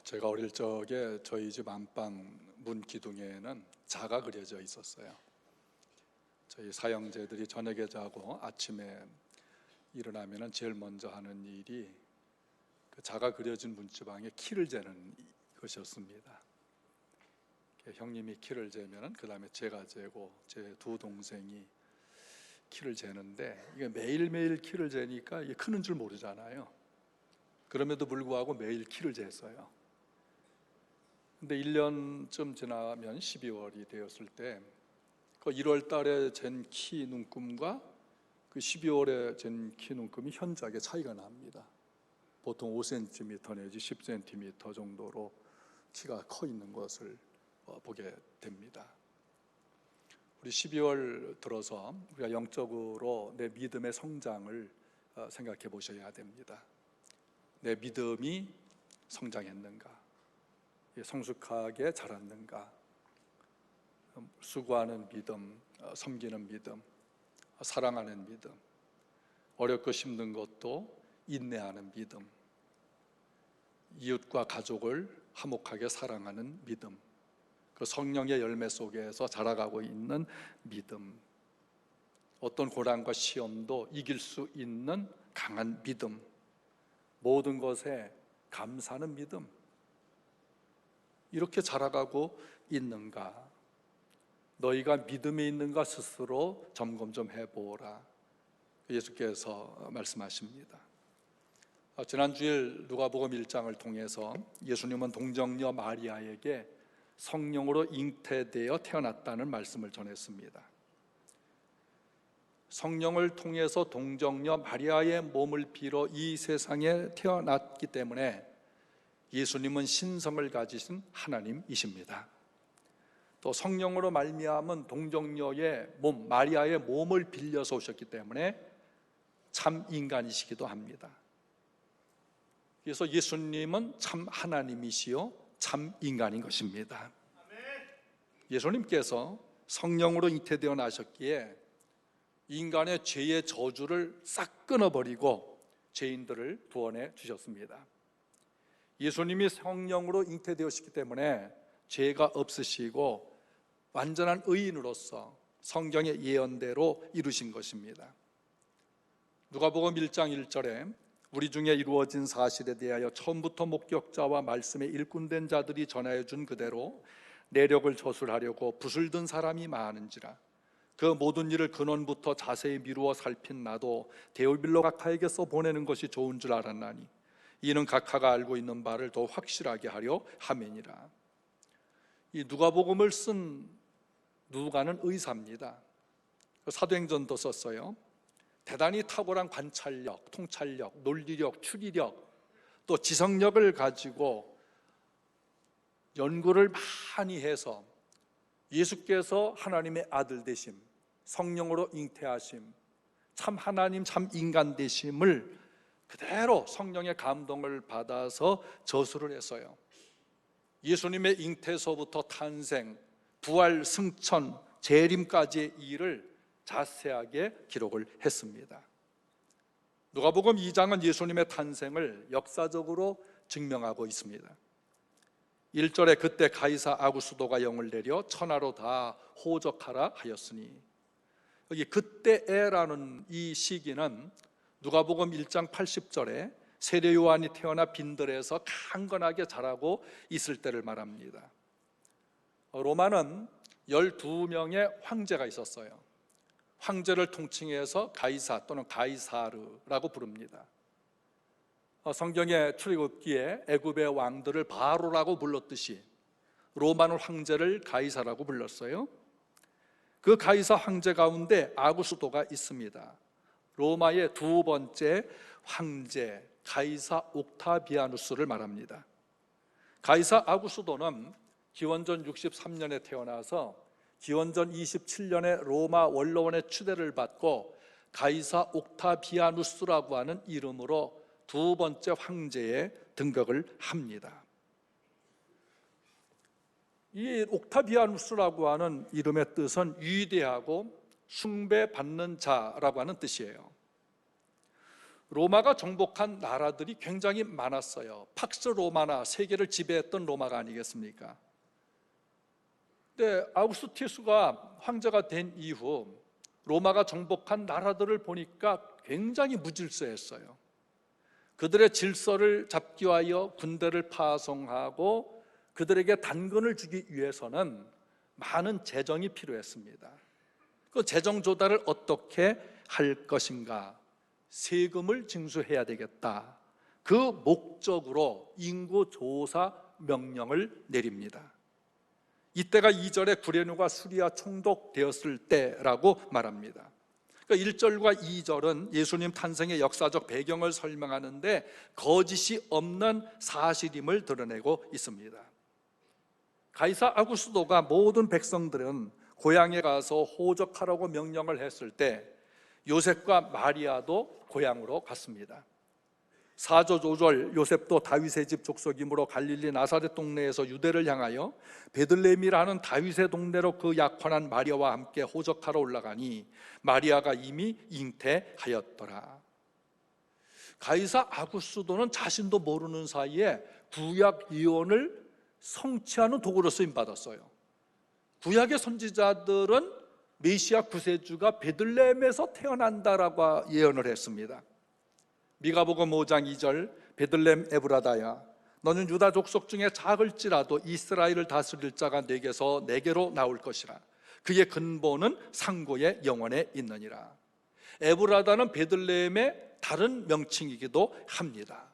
제가 어릴 적에 저희 집 안방 문 기둥에는 자가 그려져 있었어요. 저희 사형제들이 저녁에 자고 아침에 일어나면 제일 먼저 하는 일이 그 자가 그려진 문지방에 키를 재는 것이었습니다. 형님이 키를 재면 그 다음에 제가 재고 제 두 동생이 키를 재는데, 이게 매일매일 키를 재니까 이게 크는 줄 모르잖아요. 그럼에도 불구하고 매일 키를 쟀어요. 근데 1년쯤 지나면 12월이 되었을 때 그 1월 달에 잰 키 눈금과 그 12월에 잰 키 눈금이 현저하게 차이가 납니다. 보통 5cm 내지 10cm 정도로 키가 커 있는 것을 보게 됩니다. 우리 12월 들어서 우리가 영적으로 내 믿음의 성장을 생각해 보셔야 됩니다. 내 믿음이 성장했는가, 성숙하게 자랐는가, 수고하는 믿음, 섬기는 믿음, 사랑하는 믿음, 어렵고 힘든 것도 인내하는 믿음, 이웃과 가족을 화목하게 사랑하는 믿음, 그 성령의 열매 속에서 자라가고 있는 믿음, 어떤 고난과 시험도 이길 수 있는 강한 믿음, 모든 것에 감사하는 믿음, 이렇게 자라가고 있는가? 너희가 믿음이 있는가 스스로 점검 좀 해보라, 예수께서 말씀하십니다. 지난 주일 누가복음 1장을 통해서 예수님은 동정녀 마리아에게 성령으로 잉태되어 태어났다는 말씀을 전했습니다. 성령을 통해서 동정녀 마리아의 몸을 빌어 이 세상에 태어났기 때문에 예수님은 신성을 가지신 하나님이십니다. 또 성령으로 말미암은 동정녀의 몸, 마리아의 몸을 빌려서 오셨기 때문에 참 인간이시기도 합니다. 그래서 예수님은 참 하나님이시요 참 인간인 것입니다. 예수님께서 성령으로 잉태되어 나셨기에 인간의 죄의 저주를 싹 끊어버리고 죄인들을 구원해 주셨습니다. 예수님이 성령으로 잉태되었기 때문에 죄가 없으시고 완전한 의인으로서 성경의 예언대로 이루신 것입니다. 누가복음 1장 1절에 우리 중에 이루어진 사실에 대하여 처음부터 목격자와 말씀에 일꾼된 자들이 전하여 준 그대로 내력을 저술하려고 붓을 든 사람이 많은지라. 그 모든 일을 근원부터 자세히 미루어 살핀 나도 데오빌로 각하에게 써보내는 것이 좋은 줄 알았나니 이는 각하가 알고 있는 바를 더 확실하게 하려 함이니라. 이 누가복음을 쓴 누가는 의사입니다. 사도행전도 썼어요. 대단히 탁월한 관찰력, 통찰력, 논리력, 추리력, 또 지성력을 가지고 연구를 많이 해서 예수께서 하나님의 아들 되심, 성령으로 잉태하심, 참 하나님 참 인간 되심을 그대로 성령의 감동을 받아서 저술을 했어요. 예수님의 잉태서부터 탄생, 부활, 승천, 재림까지의 일을 자세하게 기록을 했습니다. 누가복음 2장은 예수님의 탄생을 역사적으로 증명하고 있습니다. 1절에 그때 가이사 아구스도가 영을 내려 천하로 다 호적하라 하였으니, 여기 그때에라는 이 시기는 누가복음 1장 80절에 세례 요한이 태어나 빈들에서 강건하게 자라고 있을 때를 말합니다. 로마는 12명의 황제가 있었어요. 황제를 통칭해서 가이사 또는 가이사르라고 부릅니다. 성경의 출애굽기에 애굽의 왕들을 바로라고 불렀듯이 로마는 황제를 가이사라고 불렀어요. 그 가이사 황제 가운데 아구스도가 있습니다. 로마의 두 번째 황제 가이사 옥타비아누스를 말합니다. 가이사 아구스도는 기원전 63년에 태어나서 기원전 27년에 로마 원로원의 추대를 받고 가이사 옥타비아누스라고 하는 이름으로 두 번째 황제에 등극을 합니다. 이 옥타비아누스라고 하는 이름의 뜻은 위대하고 숭배받는 자라고 하는 뜻이에요. 로마가 정복한 나라들이 굉장히 많았어요. 팍스 로마나 세계를 지배했던 로마가 아니겠습니까? 근데 아우구스투스가 황제가 된 이후 로마가 정복한 나라들을 보니까 굉장히 무질서했어요. 그들의 질서를 잡기 위하여 군대를 파송하고 그들에게 단건을 주기 위해서는 많은 재정이 필요했습니다. 그 재정 조달을 어떻게 할 것인가? 세금을 징수해야 되겠다. 그 목적으로 인구 조사 명령을 내립니다. 이때가 2절에 구레누가 수리아 총독되었을 때라고 말합니다. 그러니까 1절과 2절은 예수님 탄생의 역사적 배경을 설명하는데 거짓이 없는 사실임을 드러내고 있습니다. 가이사 아구스도가 모든 백성들은 고향에 가서 호적하라고 명령을 했을 때 요셉과 마리아도 고향으로 갔습니다. 4절 5절 요셉도 다윗의 집 족속이므로 갈릴리 나사렛 동네에서 유대를 향하여 베들레헴이라는 다윗의 동네로 그 약혼한 마리아와 함께 호적하러 올라가니 마리아가 이미 잉태하였더라. 가이사 아구스도는 자신도 모르는 사이에 구약 예언을 성취하는 도구로 쓰임받았어요. 구약의 선지자들은 메시아 구세주가 베들레헴에서 태어난다라고 예언을 했습니다. 미가복음 5장 2절 베들레헴 에브라다야 너는 유다 족속 중에 작을지라도 이스라엘을 다스릴 자가 내게로 나올 것이라. 그의 근본은 상고의 영원에 있느니라. 에브라다는 베들레헴의 다른 명칭이기도 합니다.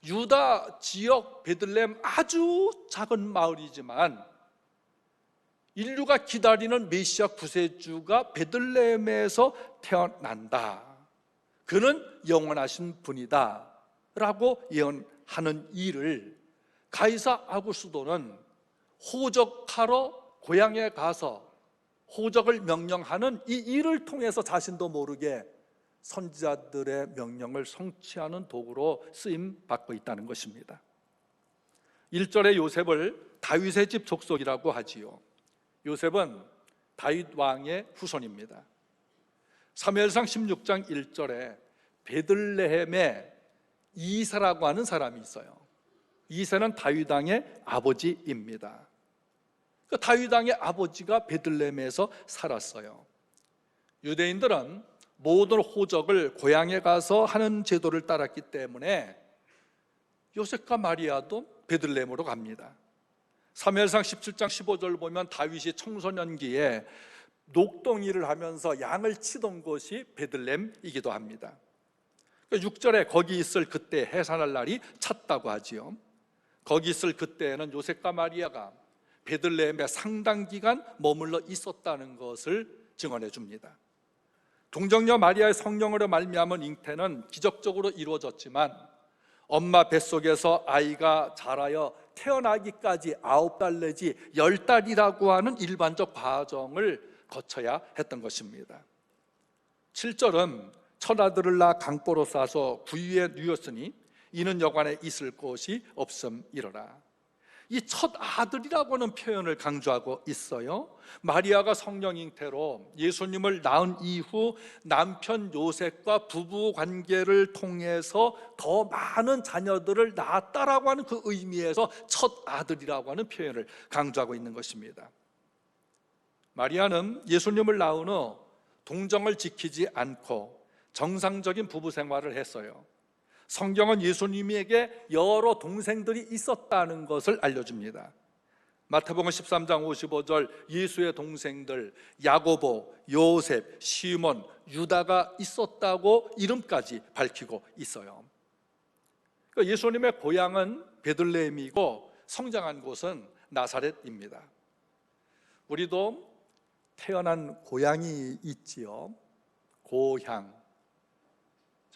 유다 지역 베들레헴 아주 작은 마을이지만 인류가 기다리는 메시아 구세주가 베들레헴에서 태어난다. 그는 영원하신 분이다 라고 예언하는 일을 가이사 아구스도는 호적하러 고향에 가서 호적을 명령하는 이 일을 통해서 자신도 모르게 선지자들의 명령을 성취하는 도구로 쓰임받고 있다는 것입니다. 1절의 요셉을 다윗의 집 족속이라고 하지요. 요셉은 다윗 왕의 후손입니다. 사무엘상 16장 1절에 베들레헴에 이사라고 하는 사람이 있어요. 이사는 다윗 왕의 아버지입니다. 그 다윗 왕의 아버지가 베들레헴에서 살았어요. 유대인들은 모든 호적을 고향에 가서 하는 제도를 따랐기 때문에 요셉과 마리아도 베들레헴으로 갑니다. 사무엘상 17장 15절 보면 다윗이 청소년기에 녹동이를 하면서 양을 치던 곳이 베들레헴이기도 합니다. 6절에 거기 있을 그때 해산할 날이 찼다고 하지요. 거기 있을 그때에는 요셉과 마리아가 베들레헴에 상당 기간 머물러 있었다는 것을 증언해 줍니다. 동정녀 마리아의 성령으로 말미암은 잉태는 기적적으로 이루어졌지만 엄마 뱃속에서 아이가 자라여 태어나기까지 9달 내지 10달이라고 하는 일반적 과정을 거쳐야 했던 것입니다. 7절은 첫 아들을 낳아 강보로 싸서 구유에 누였으니 이는 여관에 있을 곳이 없음이로라. 이 첫 아들이라고 하는 표현을 강조하고 있어요. 마리아가 성령 잉태로 예수님을 낳은 이후 남편 요셉과 부부 관계를 통해서 더 많은 자녀들을 낳았다라고 하는 그 의미에서 첫 아들이라고 하는 표현을 강조하고 있는 것입니다. 마리아는 예수님을 낳은 후 동정을 지키지 않고 정상적인 부부 생활을 했어요. 성경은 예수님에게 여러 동생들이 있었다는 것을 알려줍니다. 마태복음 13장 55절 예수의 동생들 야고보, 요셉, 시몬, 유다가 있었다고 이름까지 밝히고 있어요. 그러니까 예수님의 고향은 베들레헴이고 성장한 곳은 나사렛입니다. 우리도 태어난 고향이 있지요. 고향.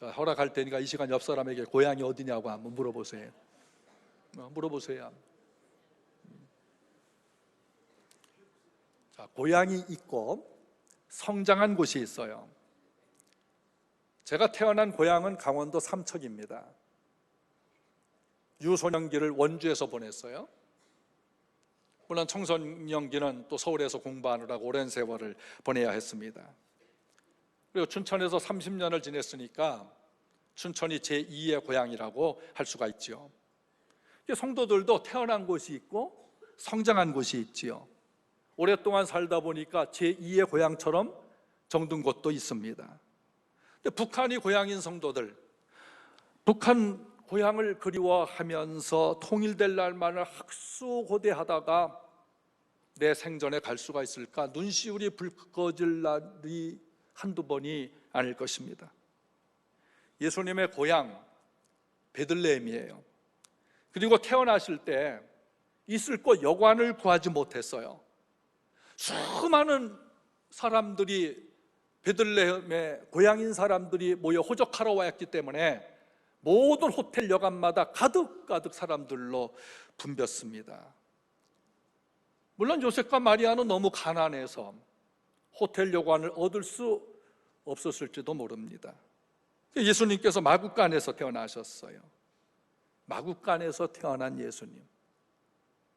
자, 허락할 테니까 이 시간 옆 사람에게 고향이 어디냐고 한번 물어보세요. 물어보세요. 자, 고향이 있고 성장한 곳이 있어요. 제가 태어난 고향은 강원도 삼척입니다. 유소년기를 원주에서 보냈어요. 물론 청소년기는 또 서울에서 공부하느라고 오랜 세월을 보내야 했습니다. 그리고 춘천에서 30년을 지냈으니까 춘천이 제2의 고향이라고 할 수가 있지요. 성도들도 태어난 곳이 있고 성장한 곳이 있지요. 오랫동안 살다 보니까 제2의 고향처럼 정든 곳도 있습니다. 근데 북한이 고향인 성도들, 북한 고향을 그리워하면서 통일될 날만을 학수고대하다가 내 생전에 갈 수가 있을까? 눈시울이 불 꺼질 날이 한두 번이 아닐 것입니다. 예수님의 고향 베들레헴이에요. 그리고 태어나실 때 있을 곳 여관을 구하지 못했어요. 수많은 사람들이 베들레헴에 고향인 사람들이 모여 호적하러 왔기 때문에 모든 호텔 여관마다 가득가득 사람들로 붐볐습니다. 물론 요셉과 마리아는 너무 가난해서 호텔 여관을 얻을 수 없었을지도 모릅니다. 예수님께서 마구간에서 태어나셨어요. 마구간에서 태어난 예수님.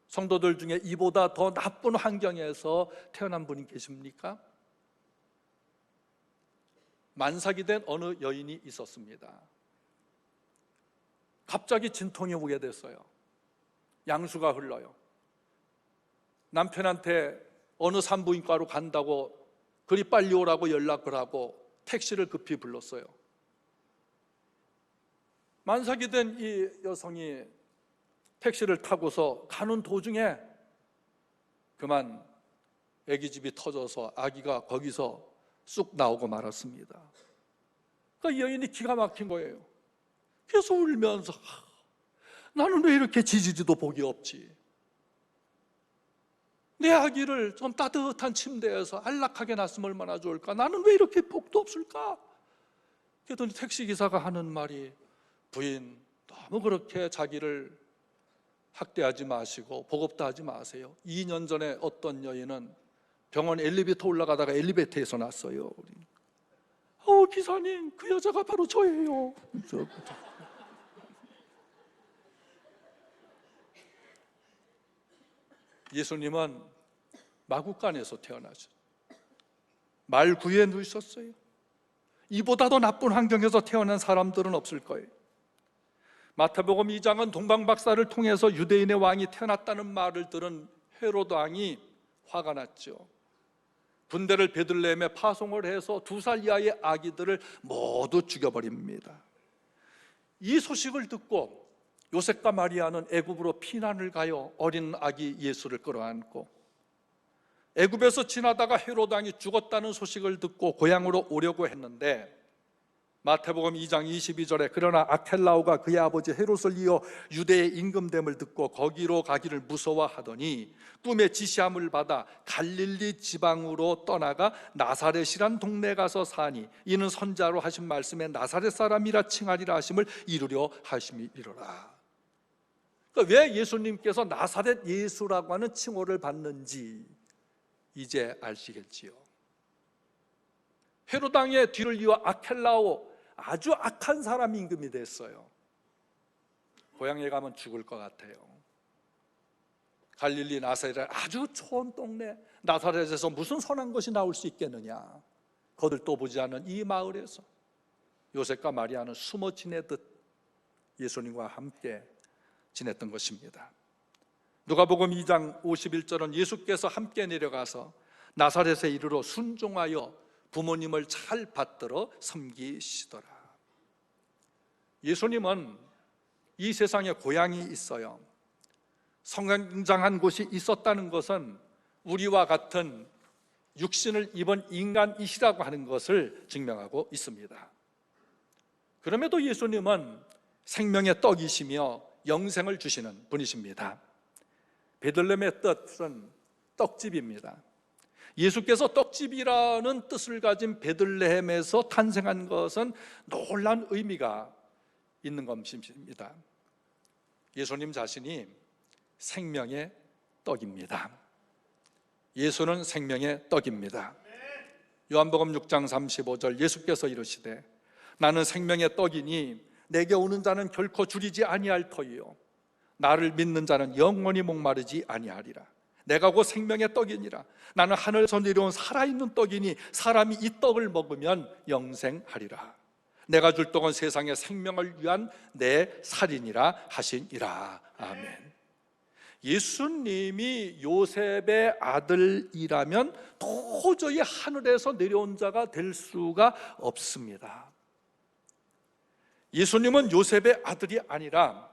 성도들 중에 이보다 더 나쁜 환경에서 태어난 분이 계십니까? 만삭이 된 어느 여인이 있었습니다. 갑자기 진통이 오게 됐어요. 양수가 흘러요. 남편한테 어느 산부인과로 간다고 그리 빨리 오라고 연락을 하고 택시를 급히 불렀어요. 만삭이 된 이 여성이 택시를 타고서 가는 도중에 그만 아기집이 터져서 아기가 거기서 쑥 나오고 말았습니다. 그러니까 이 여인이 기가 막힌 거예요. 계속 울면서 나는 왜 이렇게 지지지도 복이 없지? 내 아기를 좀 따뜻한 침대에서 안락하게 놨으면 얼마나 좋을까? 나는 왜 이렇게 복도 없을까? 그랬더니 택시기사가 하는 말이 부인, 너무 그렇게 자기를 학대하지 마시고 복 없다 하지 마세요. 2년 전에 어떤 여인은 병원 엘리베이터 올라가다가 엘리베이터에서 났어요. 기사님, 그 여자가 바로 저예요. 예수님은 마구간에서 태어나셨어요. 말구에 누우셨어요. 이보다 더 나쁜 환경에서 태어난 사람들은 없을 거예요. 마태복음 2장은 동방박사를 통해서 유대인의 왕이 태어났다는 말을 들은 헤로드 왕이 화가 났죠. 군대를 베들레헴에 파송을 해서 2살 이하의 아기들을 모두 죽여버립니다. 이 소식을 듣고 요셉과 마리아는 애굽으로 피난을 가요. 어린 아기 예수를 끌어안고 애굽에서 지나다가 헤로드 왕이 죽었다는 소식을 듣고 고향으로 오려고 했는데 마태복음 2장 22절에 그러나 아켈라오가 그의 아버지 헤롯을 이어 유대의 임금됨을 듣고 거기로 가기를 무서워하더니 꿈에 지시함을 받아 갈릴리 지방으로 떠나가 나사렛이란 동네에 가서 사니 이는 선자로 하신 말씀에 나사렛 사람이라 칭하리라 하심을 이루려 하심이리로라. 그러니까 왜 예수님께서 나사렛 예수라고 하는 칭호를 받는지 이제 아시겠지요. 헤롯 왕의 뒤를 이어 아켈라오, 아주 악한 사람이 임금이 됐어요. 고향에 가면 죽을 것 같아요. 갈릴리 나사렛 아주 좋은 동네, 나사렛에서 무슨 선한 것이 나올 수 있겠느냐. 거들떠 보지 않은 이 마을에서 요셉과 마리아는 숨어 지내듯 예수님과 함께 지냈던 것입니다. 누가복음 2장 51절은 예수께서 함께 내려가서 나사렛에 이르러 순종하여 부모님을 잘 받들어 섬기시더라. 예수님은 이 세상에 고향이 있어요. 성장한 곳이 있었다는 것은 우리와 같은 육신을 입은 인간이시라고 하는 것을 증명하고 있습니다. 그럼에도 예수님은 생명의 떡이시며 영생을 주시는 분이십니다. 베들레헴의 뜻은 떡집입니다. 예수께서 떡집이라는 뜻을 가진 베들레헴에서 탄생한 것은 놀라운 의미가 있는 것입니다. 예수님 자신이 생명의 떡입니다. 예수는 생명의 떡입니다. 요한복음 6장 35절 예수께서 이르시되 나는 생명의 떡이니 내게 오는 자는 결코 줄이지 아니할 터이요 나를 믿는 자는 영원히 목마르지 아니하리라. 내가 곧 생명의 떡이니라. 나는 하늘에서 내려온 살아있는 떡이니 사람이 이 떡을 먹으면 영생하리라. 내가 줄 떡은 세상의 생명을 위한 내 살이니라 하시니라. 아멘. 예수님이 요셉의 아들이라면 도저히 하늘에서 내려온 자가 될 수가 없습니다. 예수님은 요셉의 아들이 아니라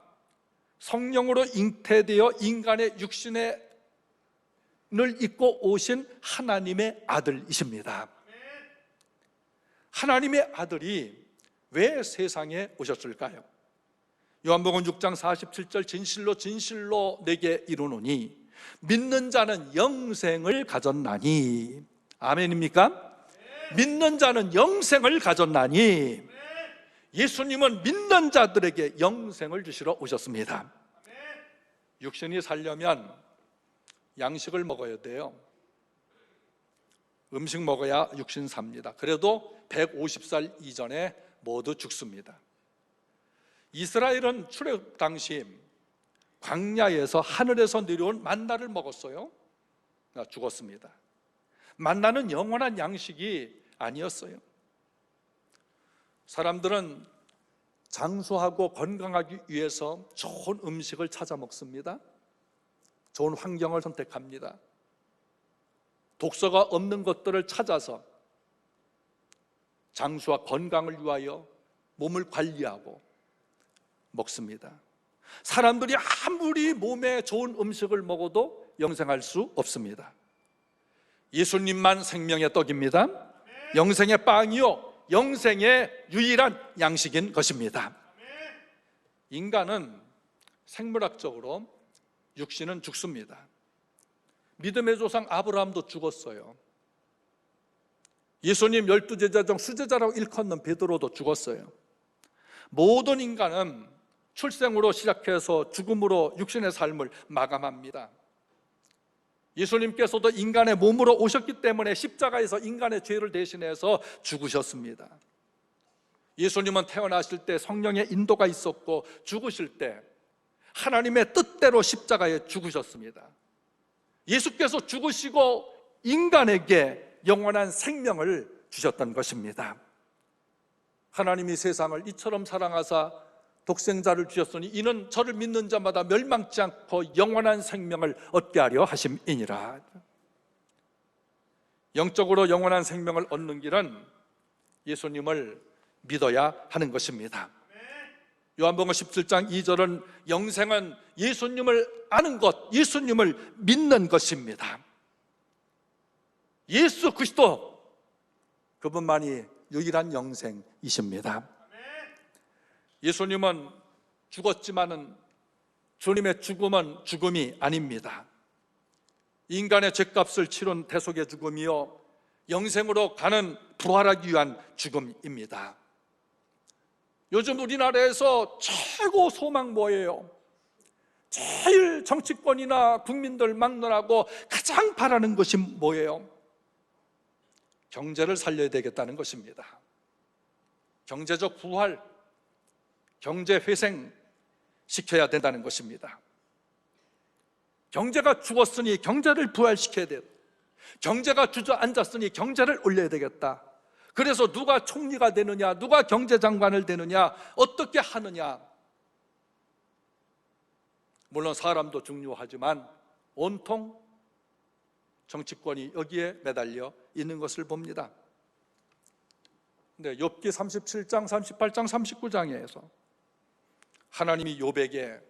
성령으로 잉태되어 인간의 육신을 입고 오신 하나님의 아들이십니다. 하나님의 아들이 왜 세상에 오셨을까요? 요한복음 6장 47절 진실로 진실로 내게 이르노니 믿는 자는 영생을 가졌나니. 아멘입니까? 믿는 자는 영생을 가졌나니. 예수님은 믿는 자들에게 영생을 주시러 오셨습니다. 육신이 살려면 양식을 먹어야 돼요. 음식 먹어야 육신 삽니다. 그래도 150살 이전에 모두 죽습니다. 이스라엘은 출애굽 당시 광야에서 하늘에서 내려온 만나를 먹었어요. 죽었습니다. 만나는 영원한 양식이 아니었어요. 사람들은 장수하고 건강하기 위해서 좋은 음식을 찾아 먹습니다. 좋은 환경을 선택합니다. 독소가 없는 것들을 찾아서 장수와 건강을 위하여 몸을 관리하고 먹습니다. 사람들이 아무리 몸에 좋은 음식을 먹어도 영생할 수 없습니다. 예수님만 생명의 떡입니다. 영생의 빵이요, 영생의 유일한 양식인 것입니다. 인간은 생물학적으로 육신은 죽습니다. 믿음의 조상 아브라함도 죽었어요. 예수님 12제자 중 수제자라고 일컫는 베드로도 죽었어요. 모든 인간은 출생으로 시작해서 죽음으로 육신의 삶을 마감합니다. 예수님께서도 인간의 몸으로 오셨기 때문에 십자가에서 인간의 죄를 대신해서 죽으셨습니다. 예수님은 태어나실 때 성령의 인도가 있었고 죽으실 때 하나님의 뜻대로 십자가에 죽으셨습니다. 예수께서 죽으시고 인간에게 영원한 생명을 주셨던 것입니다. 하나님이 세상을 이처럼 사랑하사 독생자를 주셨으니 이는 저를 믿는 자마다 멸망치 않고 영원한 생명을 얻게 하려 하심이니라. 영적으로 영원한 생명을 얻는 길은 예수님을 믿어야 하는 것입니다. 요한복음 17장 2절은 영생은 예수님을 아는 것, 예수님을 믿는 것입니다. 예수 그리스도, 그분만이 유일한 영생이십니다. 예수님은 죽었지만은 주님의 죽음은 죽음이 아닙니다. 인간의 죄값을 치른 대속의 죽음이요, 영생으로 가는 부활하기 위한 죽음입니다. 요즘 우리나라에서 최고 소망 뭐예요? 제일 정치권이나 국민들 막론하고 가장 바라는 것이 뭐예요? 경제를 살려야 되겠다는 것입니다. 경제적 부활, 경제 회생 시켜야 된다는 것입니다. 경제가 죽었으니 경제를 부활시켜야 돼. 경제가 주저앉았으니 경제를 올려야 되겠다. 그래서 누가 총리가 되느냐, 누가 경제장관을 되느냐, 어떻게 하느냐. 물론 사람도 중요하지만 온통 정치권이 여기에 매달려 있는 것을 봅니다. 근데 욥기 37장, 38장, 39장에서 하나님이 욥에게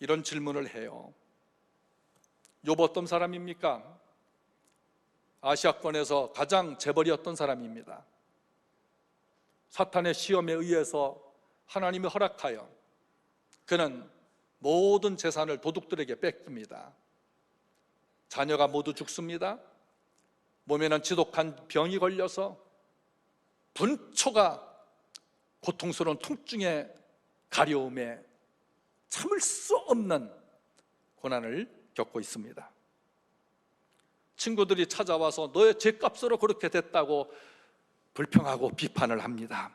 이런 질문을 해요. 욥 어떤 사람입니까? 아시아권에서 가장 재벌이었던 사람입니다. 사탄의 시험에 의해서 하나님이 허락하여 그는 모든 재산을 도둑들에게 뺏깁니다. 자녀가 모두 죽습니다. 몸에는 지독한 병이 걸려서 분초가 고통스러운 통증의 가려움에 참을 수 없는 고난을 겪고 있습니다. 친구들이 찾아와서 너의 죄값으로 그렇게 됐다고 불평하고 비판을 합니다.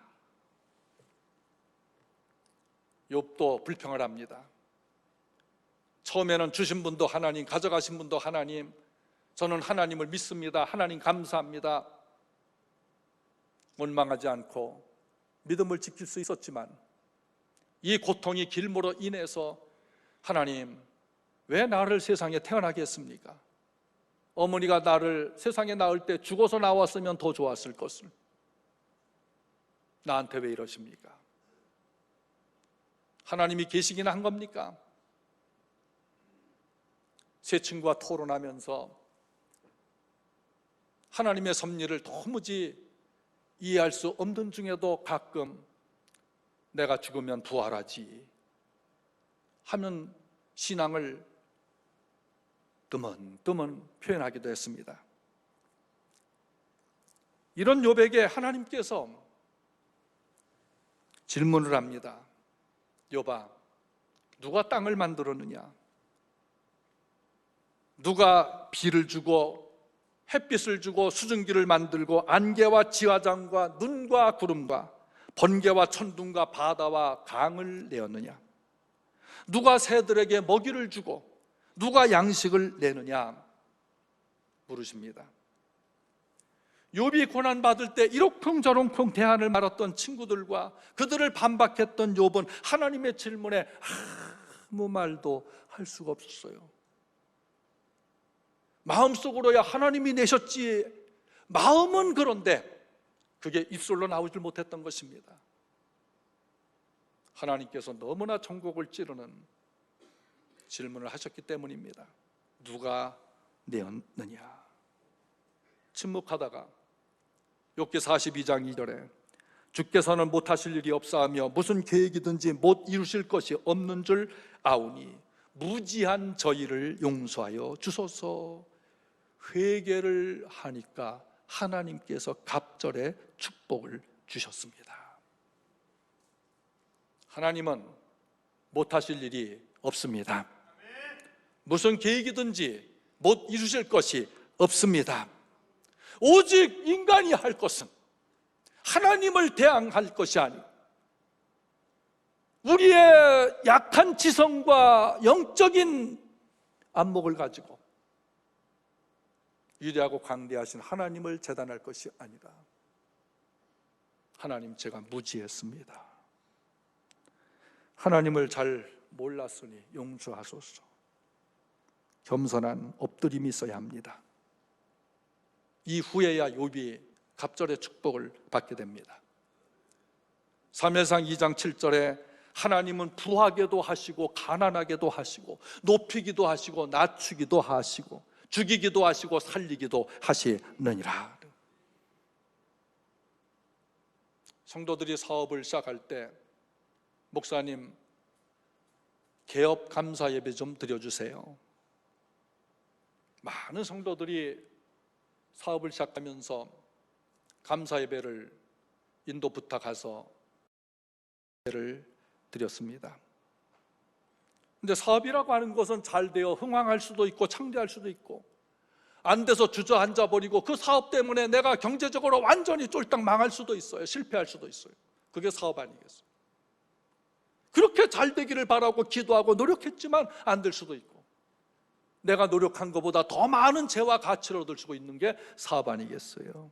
욥도 불평을 합니다. 처음에는 주신 분도 하나님, 가져가신 분도 하나님, 저는 하나님을 믿습니다. 하나님 감사합니다. 원망하지 않고 믿음을 지킬 수 있었지만 이 고통이 길므로 인해서 하나님, 왜 나를 세상에 태어나게 했습니까? 어머니가 나를 세상에 낳을 때 죽어서 나왔으면 더 좋았을 것을 나한테 왜 이러십니까? 하나님이 계시긴 한 겁니까? 새 친구와 토론하면서 하나님의 섭리를 도무지 이해할 수 없는 중에도 가끔 내가 죽으면 부활하지 하면 신앙을 뜨문뜨문 표현하기도 했습니다. 이런 욥에게 하나님께서 질문을 합니다. 욥아, 누가 땅을 만들었느냐? 누가 비를 주고 햇빛을 주고 수증기를 만들고 안개와 지화장과 눈과 구름과 번개와 천둥과 바다와 강을 내었느냐? 누가 새들에게 먹이를 주고 누가 양식을 내느냐? 물으십니다. 욥이 고난받을 때 이러쿵저러쿵 대안을 말았던 친구들과 그들을 반박했던 욥은 하나님의 질문에 아무 말도 할 수가 없었어요. 마음속으로야 하나님이 내셨지, 마음은 그런데 그게 입술로 나오질 못했던 것입니다. 하나님께서 너무나 전곡을 찌르는 질문을 하셨기 때문입니다. 누가 내었느냐? 침묵하다가 욥기 42장 2절에 주께서는 못하실 일이 없사하며 무슨 계획이든지 못 이루실 것이 없는 줄 아오니 무지한 저희를 용서하여 주소서. 회개를 하니까 하나님께서 갑절의 축복을 주셨습니다. 하나님은 못하실 일이 없습니다. 무슨 계획이든지 못 이루실 것이 없습니다. 오직 인간이 할 것은 하나님을 대항할 것이 아니고 우리의 약한 지성과 영적인 안목을 가지고 위대하고 광대하신 하나님을 재단할 것이 아니라 하나님, 제가 무지했습니다. 하나님을 잘 몰랐으니 용서하소서. 겸손한 엎드림이 있어야 합니다. 이후에야 욥이 갑절의 축복을 받게 됩니다. 사무엘상 2장 7절에 하나님은 부하게도 하시고 가난하게도 하시고 높이기도 하시고 낮추기도 하시고 죽이기도 하시고 살리기도 하시느니라. 성도들이 사업을 시작할 때 목사님, 개업 감사 예배 좀 드려주세요. 많은 성도들이 사업을 시작하면서 감사 예배를 인도부터 가서 예배를 드렸습니다. 근데 사업이라고 하는 것은 잘 되어 흥황할 수도 있고 창대할 수도 있고, 안 돼서 주저앉아 버리고 그 사업 때문에 내가 경제적으로 완전히 쫄딱 망할 수도 있어요. 실패할 수도 있어요. 그게 사업 아니겠어요? 그렇게 잘 되기를 바라고 기도하고 노력했지만 안 될 수도 있고, 내가 노력한 것보다 더 많은 재와 가치를 얻을 수 있는 게 사업 아니겠어요?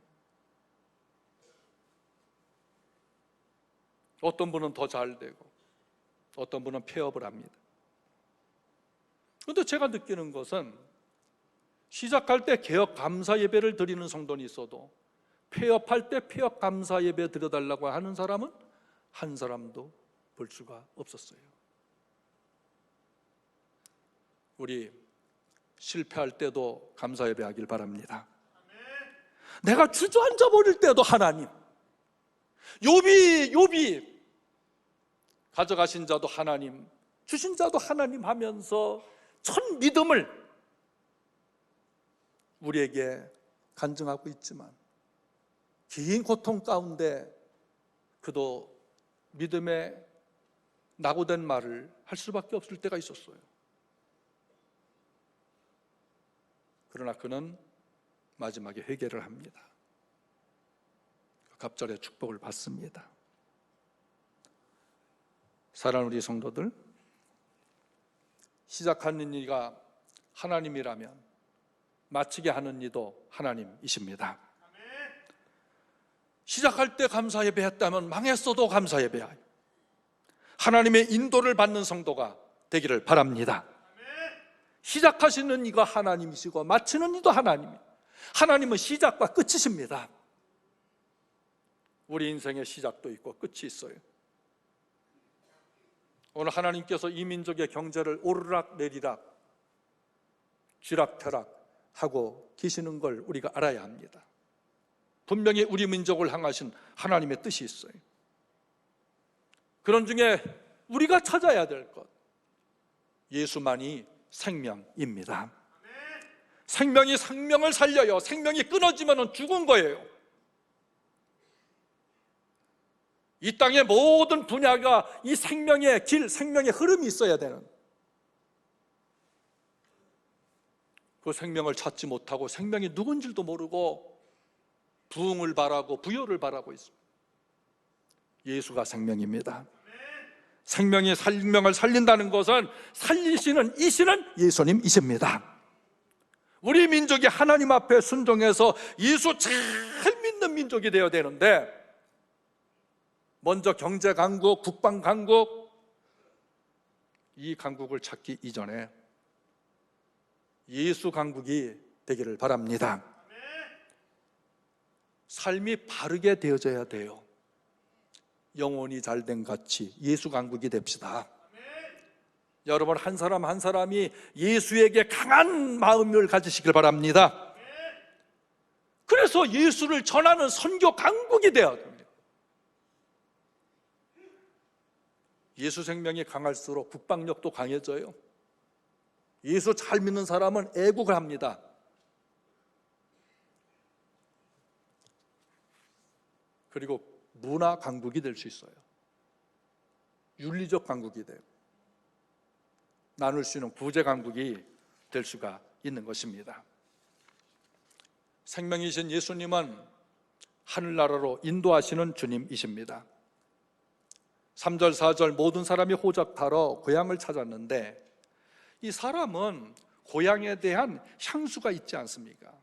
어떤 분은 더 잘 되고 어떤 분은 폐업을 합니다. 그런데 제가 느끼는 것은 시작할 때 개업 감사 예배를 드리는 성도는 있어도 폐업할 때 폐업 감사 예배 드려달라고 하는 사람은 한 사람도 볼 수가 없었어요. 우리 실패할 때도 감사 예배하길 바랍니다. 내가 주저앉아 버릴 때도 하나님, 욥이 가져가신 자도 하나님, 주신 자도 하나님 하면서 천 믿음을 우리에게 간증하고 있지만 긴 고통 가운데 그도 믿음의 낙오된 말을 할 수밖에 없을 때가 있었어요. 그러나 그는 마지막에 회개를 합니다. 갑절의 축복을 받습니다. 사랑하는 우리 성도들, 시작하는 이가 하나님이라면 마치게 하는 이도 하나님이십니다. 시작할 때 감사 예배했다면 망했어도 감사 예배하여 하나님의 인도를 받는 성도가 되기를 바랍니다. 시작하시는 이가 하나님이시고 마치는 이도 하나님이에요. 하나님은 시작과 끝이십니다. 우리 인생의 시작도 있고 끝이 있어요. 오늘 하나님께서 이 민족의 경제를 오르락 내리락 쥐락펴락하고 계시는 걸 우리가 알아야 합니다. 분명히 우리 민족을 향하신 하나님의 뜻이 있어요. 그런 중에 우리가 찾아야 될 것, 예수만이 생명입니다. 생명이 생명을 살려요. 생명이 끊어지면 죽은 거예요. 이 땅의 모든 분야가 이 생명의 길, 생명의 흐름이 있어야 되는, 그 생명을 찾지 못하고 생명이 누군지도 모르고 부흥을 바라고 부여를 바라고 있습니다. 예수가 생명입니다. 생명이 생명을 살린다는 것은 살리시는 이시는 예수님이십니다. 우리 민족이 하나님 앞에 순종해서 예수 잘 믿는 민족이 되어야 되는데, 먼저 경제 강국, 국방 강국, 이 강국을 찾기 이전에 예수 강국이 되기를 바랍니다. 삶이 바르게 되어져야 돼요. 영혼이 잘된 같이 예수 강국이 됩시다. 여러분, 한 사람 한 사람이 예수에게 강한 마음을 가지시길 바랍니다. 그래서 예수를 전하는 선교 강국이 되어야 됩니다. 예수 생명이 강할수록 국방력도 강해져요. 예수 잘 믿는 사람은 애국을 합니다. 그리고 문화 강국이 될 수 있어요. 윤리적 강국이 돼요. 나눌 수 있는 구제 강국이 될 수가 있는 것입니다. 생명이신 예수님은 하늘나라로 인도하시는 주님이십니다. 3절 4절 모든 사람이 호적하러 고향을 찾았는데, 이 사람은 고향에 대한 향수가 있지 않습니까?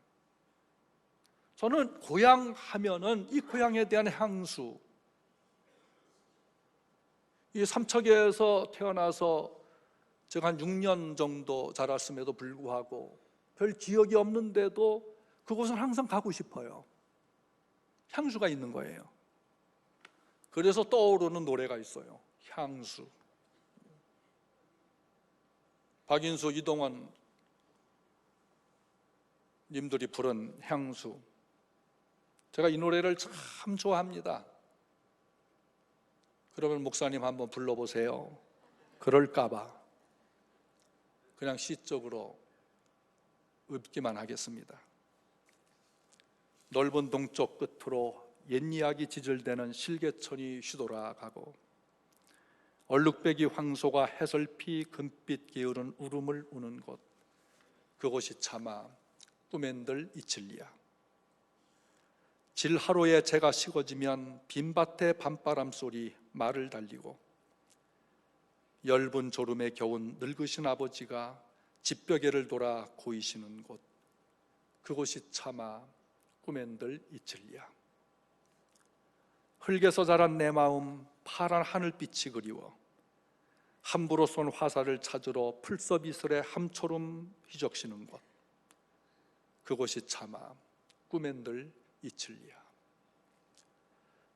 저는 고향 하면은 이 고향에 대한 향수, 이 삼척에서 태어나서 제가 한 6년 정도 자랐음에도 불구하고 별 기억이 없는데도 그곳은 항상 가고 싶어요. 향수가 있는 거예요. 그래서 떠오르는 노래가 있어요. 향수. 박인수, 이동원 님들이 부른 향수. 제가 이 노래를 참 좋아합니다. 그러면 목사님 한번 불러보세요. 그럴까봐 그냥 시적으로 읊기만 하겠습니다. 넓은 동쪽 끝으로 옛 이야기 지절대는 실개천이 휘돌아가고, 얼룩배기 황소가 해설피 금빛 게으른 울음을 우는 곳, 그곳이 차마 꿈엔들 이칠리야. 질하루에 재가 식어지면 빈밭의 밤바람 소리 말을 달리고, 엷은 졸음에 겨운 늙으신 아버지가 집벽에를 돌아 고이시는 곳, 그곳이 차마 꿈엔들 이칠리야. 흙에서 자란 내 마음 파란 하늘빛이 그리워, 함부로 쏜 화살을 찾으러 풀섭이슬에 함초름 휘적시는 곳, 그곳이 차마 꿈엔들 이칠리야.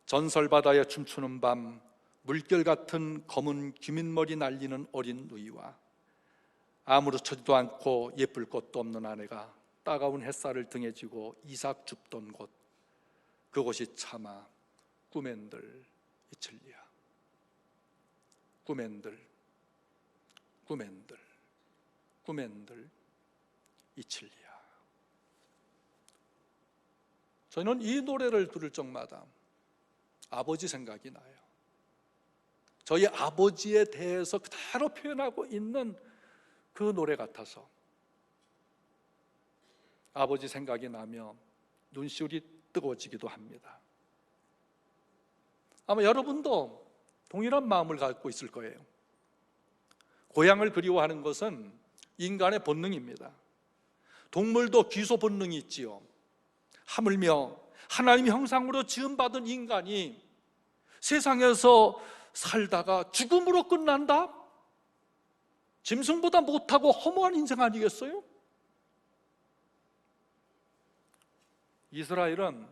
전설바다에 춤추는 밤 물결 같은 검은 귀민머리 날리는 어린 누이와 아무렇지도 않고 예쁠 것도 없는 아내가 따가운 햇살을 등에 지고 이삭 줍던 곳, 그곳이 차마 꿈엔들 이칠리야. 꿈엔들, 꿈엔들, 꿈엔들 이칠리야. 저는 이 노래를 들을 적마다 아버지 생각이 나요. 저희 아버지에 대해서 그대로 표현하고 있는 그 노래 같아서 아버지 생각이 나며 눈시울이 뜨거워지기도 합니다. 아마 여러분도 동일한 마음을 갖고 있을 거예요. 고향을 그리워하는 것은 인간의 본능입니다. 동물도 귀소 본능이 있지요. 하물며 하나님 형상으로 지음받은 인간이 세상에서 살다가 죽음으로 끝난다? 짐승보다 못하고 허무한 인생 아니겠어요? 이스라엘은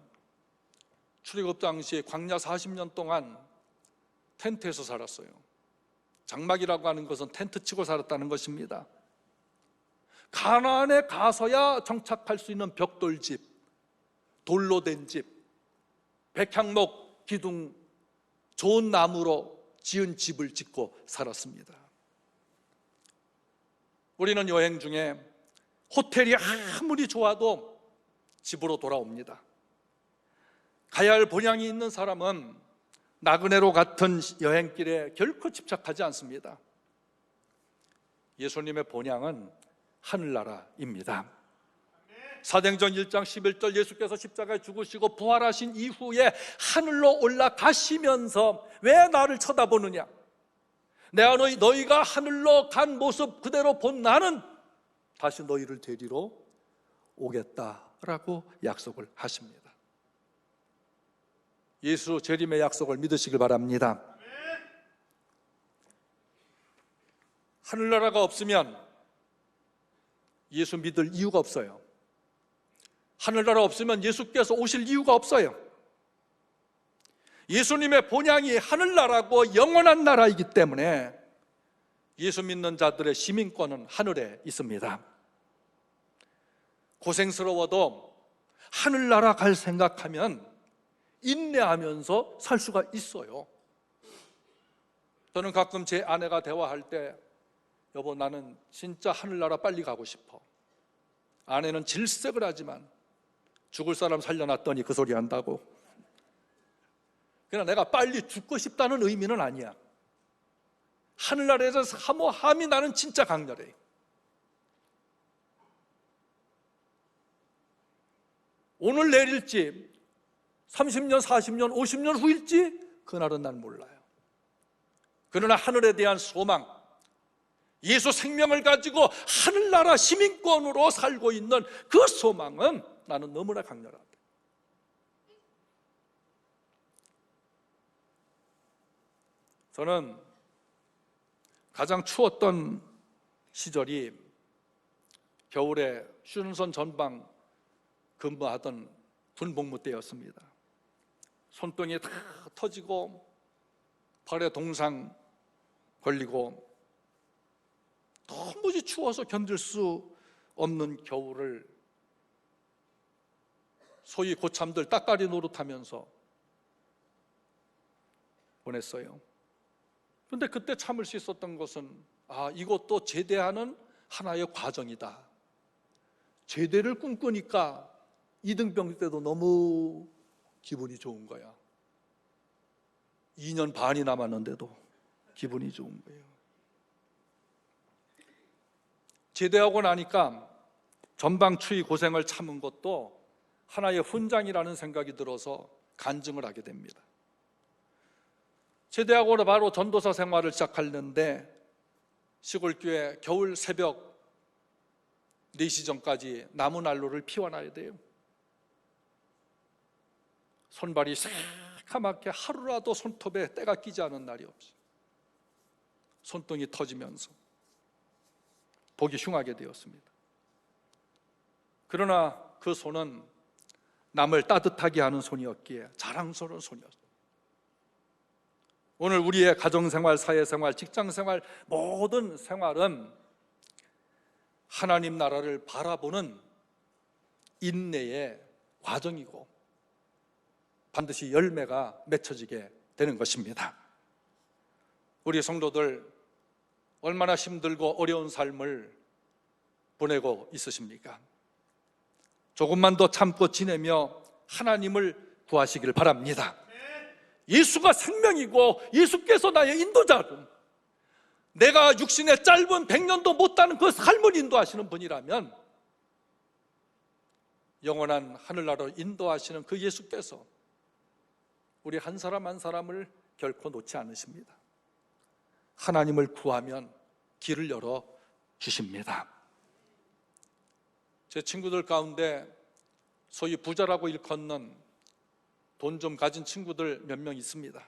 출애굽 당시에 광야 40년 동안 텐트에서 살았어요. 장막이라고 하는 것은 텐트 치고 살았다는 것입니다. 가나안에 가서야 정착할 수 있는 벽돌집, 돌로 된 집, 백향목 기둥, 좋은 나무로 지은 집을 짓고 살았습니다. 우리는 여행 중에 호텔이 아무리 좋아도 집으로 돌아옵니다. 가야 할 본향이 있는 사람은 나그네로 같은 여행길에 결코 집착하지 않습니다. 예수님의 본향은 하늘나라입니다. 사도행전 1장 11절, 예수께서 십자가에 죽으시고 부활하신 이후에 하늘로 올라가시면서 왜 나를 쳐다보느냐? 내가 너희가 하늘로 간 모습 그대로 본 나는 다시 너희를 데리러 오겠다라고 약속을 하십니다. 예수 재림의 약속을 믿으시길 바랍니다. 하늘나라가 없으면 예수 믿을 이유가 없어요. 하늘나라 없으면 예수께서 오실 이유가 없어요. 예수님의 본향이 하늘나라고 영원한 나라이기 때문에 예수 믿는 자들의 시민권은 하늘에 있습니다. 고생스러워도 하늘나라 갈 생각하면 인내하면서 살 수가 있어요. 저는 가끔 제 아내가 대화할 때, 여보 나는 진짜 하늘나라 빨리 가고 싶어. 아내는 질색을 하지만 죽을 사람 살려놨더니 그 소리 한다고. 그러나 내가 빨리 죽고 싶다는 의미는 아니야. 하늘나라에서 사모함이 나는 진짜 강렬해. 오늘 내릴지 30년, 40년, 50년 후일지 그날은 난 몰라요. 그러나 하늘에 대한 소망, 예수 생명을 가지고 하늘나라 시민권으로 살고 있는 그 소망은 나는 너무나 강렬하다. 저는 가장 추웠던 시절이 겨울에 휴전선 전방 근무하던 군복무 때였습니다. 손등이 다 터지고 발에 동상 걸리고 도무지 추워서 견딜 수 없는 겨울을 소위 고참들 따까리 노릇하면서 보냈어요. 그런데 그때 참을 수 있었던 것은 이것도 제대하는 하나의 과정이다. 제대를 꿈꾸니까 이등병 때도 너무 기분이 좋은 거야. 2년 반이 남았는데도 기분이 좋은 거예요. 제대하고 나니까 전방 추위 고생을 참은 것도 하나의 훈장이라는 생각이 들어서 간증을 하게 됩니다. 제대하고 바로 전도사 생활을 시작하는데 시골교회 겨울 새벽 4시 전까지 나무 난로를 피워놔야 돼요. 손발이 새카맣게 하루라도 손톱에 때가 끼지 않은 날이 없어요. 손등이 터지면서 보기 흉하게 되었습니다. 그러나 그 손은 남을 따뜻하게 하는 손이었기에 자랑스러운 손이었어요. 오늘 우리의 가정생활, 사회생활, 직장생활, 모든 생활은 하나님 나라를 바라보는 인내의 과정이고 반드시 열매가 맺혀지게 되는 것입니다. 우리 성도들 얼마나 힘들고 어려운 삶을 보내고 있으십니까? 조금만 더 참고 지내며 하나님을 구하시길 바랍니다. 예수가 생명이고 예수께서 나의 인도자로, 내가 육신의 짧은 100년도 못다는 그 삶을 인도하시는 분이라면 영원한 하늘나라로 인도하시는 그 예수께서 우리 한 사람 한 사람을 결코 놓지 않으십니다. 하나님을 구하면 길을 열어 주십니다. 제 친구들 가운데 소위 부자라고 일컫는 돈 좀 가진 친구들 몇 명 있습니다.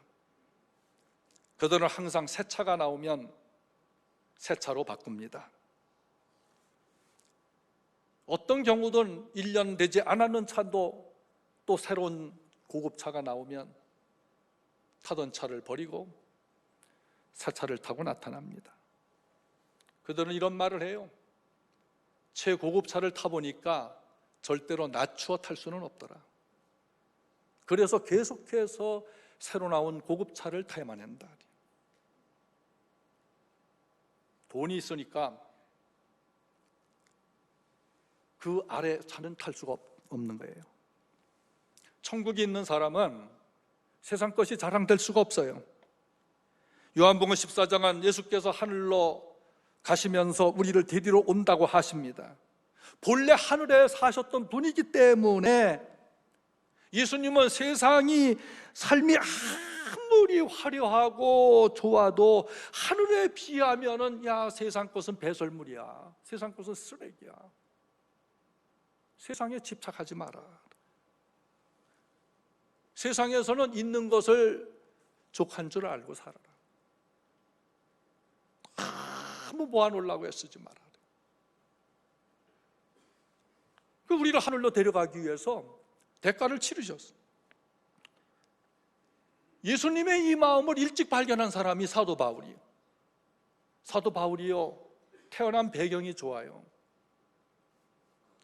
그들은 항상 새 차가 나오면 새 차로 바꿉니다. 어떤 경우든 1년 되지 않았는 차도 또 새로운 고급차가 나오면 타던 차를 버리고 새 차를 타고 나타납니다. 그들은 이런 말을 해요. 최고급차를 타보니까 절대로 낮추어 탈 수는 없더라. 그래서 계속해서 새로 나온 고급차를 타야만 한다. 돈이 있으니까 그 아래 차는 탈 수가 없는 거예요. 천국에 있는 사람은 세상 것이 자랑될 수가 없어요. 요한복음 14장은 예수께서 하늘로 가시면서 우리를 데리러 온다고 하십니다. 본래 하늘에 사셨던 분이기 때문에 예수님은 세상이 삶이 아무리 화려하고 좋아도 하늘에 비하면은 야, 세상 것은 배설물이야, 세상 것은 쓰레기야, 세상에 집착하지 마라. 세상에서는 있는 것을 족한 줄 알고 살아라. 아무 모아놓으려고 애쓰지 마라. 그 우리를 하늘로 데려가기 위해서 대가를 치르셨어. 예수님의 이 마음을 일찍 발견한 사람이 사도 바울이에요. 사도 바울이요, 태어난 배경이 좋아요.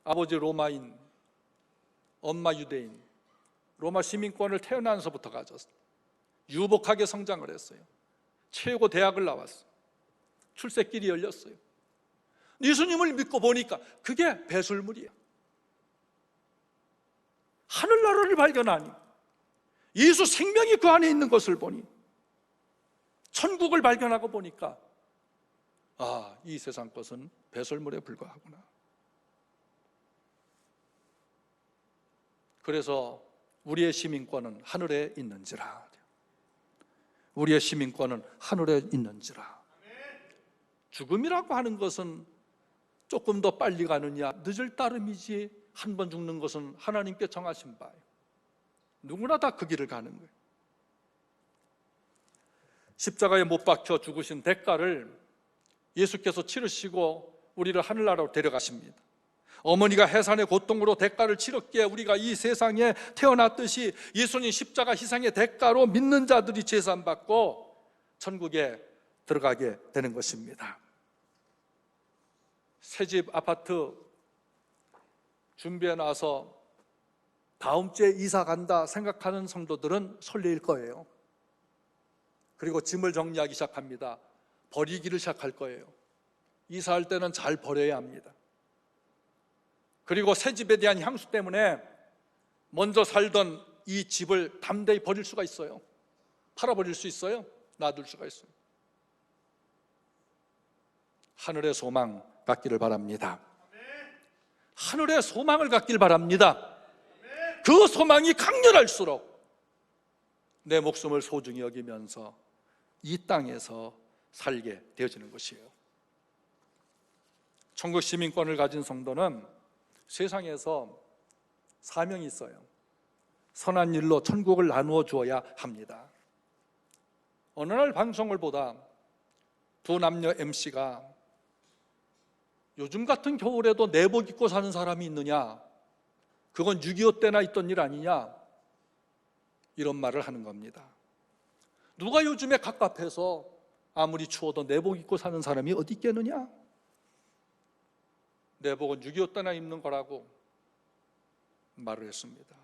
아버지 로마인, 엄마 유대인, 로마 시민권을 태어나서부터 가졌어요. 유복하게 성장을 했어요. 최고 대학을 나왔어요. 출세길이 열렸어요. 예수님을 믿고 보니까 그게 배설물이야. 하늘나라를 발견하니, 예수 생명이 그 안에 있는 것을 보니, 천국을 발견하고 보니까 아, 이 세상 것은 배설물에 불과하구나. 그래서 우리의 시민권은 하늘에 있는지라. 우리의 시민권은 하늘에 있는지라. 죽음이라고 하는 것은 조금 더 빨리 가느냐 늦을 따름이지, 한 번 죽는 것은 하나님께 정하신 바예요. 누구나 다 그 길을 가는 거예요. 십자가에 못 박혀 죽으신 대가를 예수께서 치르시고 우리를 하늘나라로 데려가십니다. 어머니가 해산의 고통으로 대가를 치렀기에 우리가 이 세상에 태어났듯이 예수님 십자가 희생의 대가로 믿는 자들이 제산받고 천국에 들어가게 되는 것입니다. 새집 아파트 준비해 놔서 다음 주에 이사 간다 생각하는 성도들은 설레일 거예요. 그리고 짐을 정리하기 시작합니다. 버리기를 시작할 거예요. 이사할 때는 잘 버려야 합니다. 그리고 새 집에 대한 향수 때문에 먼저 살던 이 집을 담대히 버릴 수가 있어요. 팔아버릴 수 있어요. 놔둘 수가 있어요. 하늘의 소망 갖기를 바랍니다. 하늘의 소망을 갖길 바랍니다. 그 소망이 강렬할수록 내 목숨을 소중히 여기면서 이 땅에서 살게 되어지는 것이에요. 천국 시민권을 가진 성도는 세상에서 사명이 있어요. 선한 일로 천국을 나누어 주어야 합니다. 어느 날 방송을 보다 두 남녀 MC가 요즘 같은 겨울에도 내복 입고 사는 사람이 있느냐, 그건 6.25 때나 있던 일 아니냐, 이런 말을 하는 겁니다. 누가 요즘에 갑갑해서 아무리 추워도 내복 입고 사는 사람이 어디 있겠느냐? 내복은 6.25 때나 입는 거라고 말을 했습니다.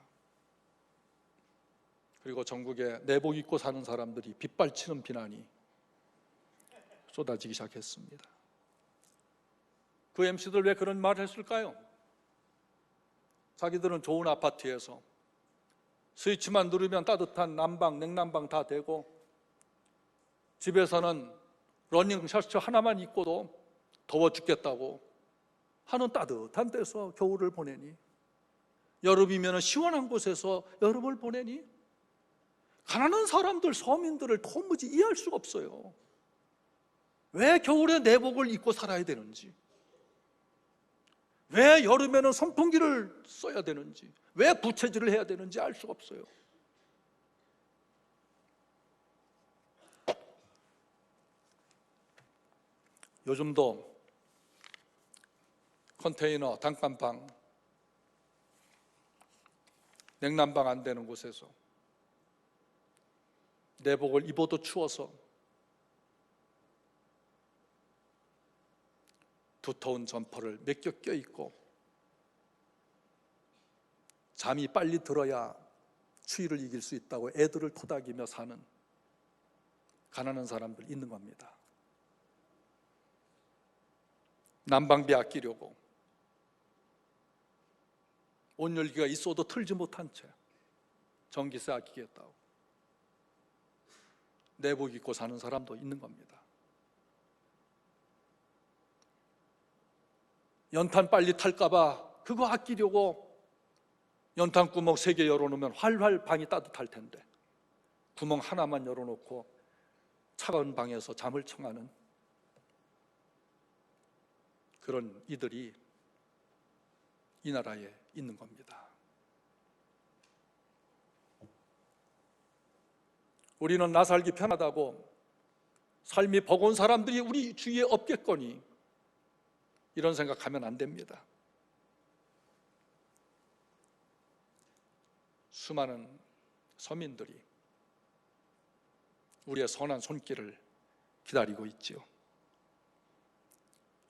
그리고 전국에 내복 입고 사는 사람들이 빗발치는 비난이 쏟아지기 시작했습니다. 그 MC들 왜 그런 말을 했을까요? 자기들은 좋은 아파트에서 스위치만 누르면 따뜻한 난방, 냉난방 다 되고, 집에서는 러닝 셔츠 하나만 입고도 더워 죽겠다고 하는 따뜻한 데서 겨울을 보내니, 여름이면 시원한 곳에서 여름을 보내니, 가난한 사람들, 서민들을 도무지 이해할 수가 없어요. 왜 겨울에 내복을 입고 살아야 되는지, 왜 여름에는 선풍기를 써야 되는지, 왜 부채질을 해야 되는지 알 수가 없어요. 요즘도 컨테이너, 단칸방, 냉난방 안 되는 곳에서 내복을 입어도 추워서 두터운 점퍼를 몇 겹 껴입고 잠이 빨리 들어야 추위를 이길 수 있다고 애들을 토닥이며 사는 가난한 사람들 있는 겁니다. 난방비 아끼려고 온열기가 있어도 틀지 못한 채 전기세 아끼겠다고 내복 입고 사는 사람도 있는 겁니다. 연탄 빨리 탈까봐 그거 아끼려고 연탄 구멍 3개 열어놓으면 활활 방이 따뜻할 텐데 구멍 하나만 열어놓고 차가운 방에서 잠을 청하는 그런 이들이 이 나라에 있는 겁니다. 우리는 나 살기 편하다고 삶이 버거운 사람들이 우리 주위에 없겠거니 이런 생각하면 안 됩니다. 수많은 서민들이 우리의 선한 손길을 기다리고 있지요.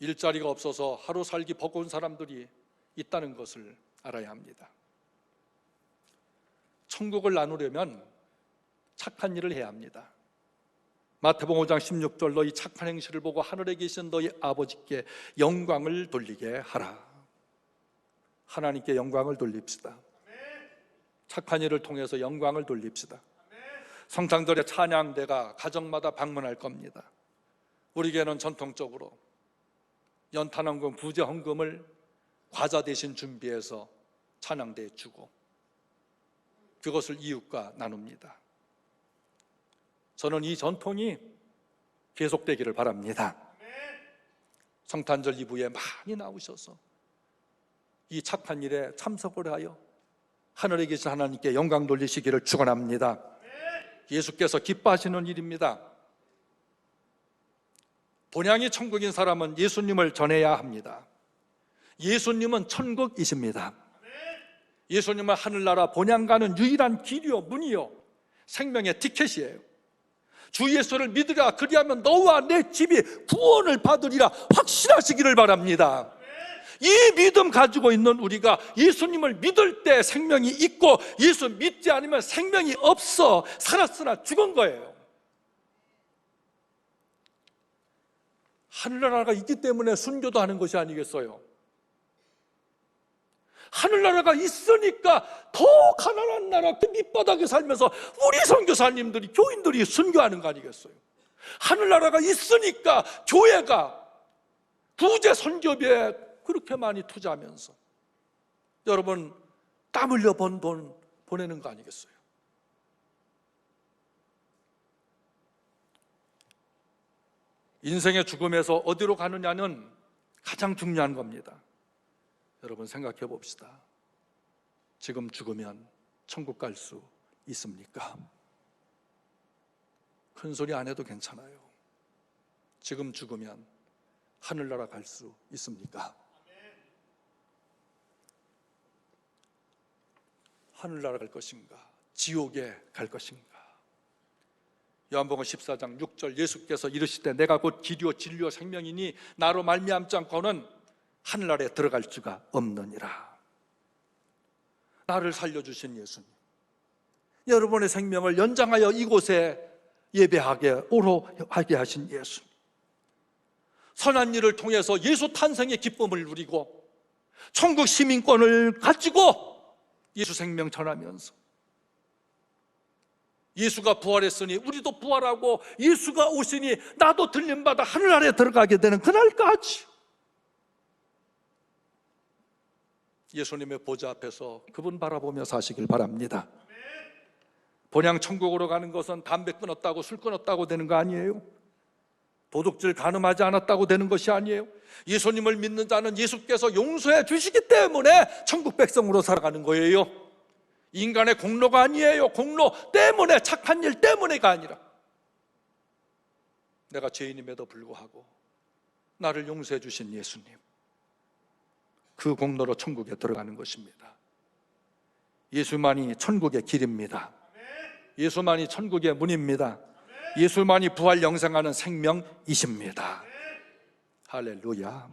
일자리가 없어서 하루 살기 버거운 사람들이 있다는 것을 알아야 합니다. 천국을 나누려면 착한 일을 해야 합니다. 마태복음 5장 16절 너희 착한 행실을 보고 하늘에 계신 너희 아버지께 영광을 돌리게 하라. 하나님께 영광을 돌립시다. 착한 일을 통해서 영광을 돌립시다. 성탄절에 찬양대가 가정마다 방문할 겁니다. 우리 교회는 전통적으로 연탄헌금, 구제헌금을 과자 대신 준비해서 찬양대에 주고 그것을 이웃과 나눕니다. 저는 이 전통이 계속되기를 바랍니다. 성탄절 이브에 많이 나오셔서 이 착한 일에 참석을 하여 하늘에 계신 하나님께 영광 돌리시기를 축원합니다. 예수께서 기뻐하시는 일입니다. 본향이 천국인 사람은 예수님을 전해야 합니다. 예수님은 천국이십니다. 예수님은 하늘나라 본향 가는 유일한 길이요 문이요 생명의 티켓이에요. 주 예수를 믿으라 그리하면 너와 내 집이 구원을 받으리라 확신하시기를 바랍니다. 이 믿음 가지고 있는 우리가 예수님을 믿을 때 생명이 있고 예수 믿지 않으면 생명이 없어 살았으나 죽은 거예요. 하늘나라가 있기 때문에 순교도 하는 것이 아니겠어요? 하늘나라가 있으니까 더 가난한 나라 그 밑바닥에 살면서 우리 선교사님들이 교인들이 순교하는 거 아니겠어요? 하늘나라가 있으니까 교회가 구제 선교비에 그렇게 많이 투자하면서 여러분 땀 흘려 번 돈 보내는 거 아니겠어요? 인생의 죽음에서 어디로 가느냐는 가장 중요한 겁니다. 여러분 생각해 봅시다. 지금 죽으면 천국 갈 수 있습니까? 큰 소리 안 해도 괜찮아요. 지금 죽으면 하늘나라 갈 수 있습니까? 하늘나라 갈 것인가? 지옥에 갈 것인가? 요한복음 14장 6절 예수께서 이르시되 내가 곧 길이요 진리요 생명이니 나로 말미암지 않고는 하늘나라에 들어갈 수가 없느니라. 나를 살려주신 예수님, 여러분의 생명을 연장하여 이곳에 예배하게 오로 하게 하신 예수님, 선한 일을 통해서 예수 탄생의 기쁨을 누리고 천국 시민권을 가지고 예수 생명 전하면서 예수가 부활했으니 우리도 부활하고 예수가 오시니 나도 들림받아 하늘나라에 들어가게 되는 그날까지 예수님의 보좌 앞에서 그분 바라보며 사시길 바랍니다. 본향 천국으로 가는 것은 담배 끊었다고 술 끊었다고 되는 거 아니에요. 도둑질 간음하지 않았다고 되는 것이 아니에요. 예수님을 믿는 자는 예수께서 용서해 주시기 때문에 천국 백성으로 살아가는 거예요. 인간의 공로가 아니에요. 공로 때문에, 착한 일 때문에가 아니라 내가 죄인임에도 불구하고 나를 용서해 주신 예수님, 그 공로로 천국에 들어가는 것입니다. 예수만이 천국의 길입니다. 예수만이 천국의 문입니다. 예수만이 부활 영생하는 생명이십니다. 할렐루야.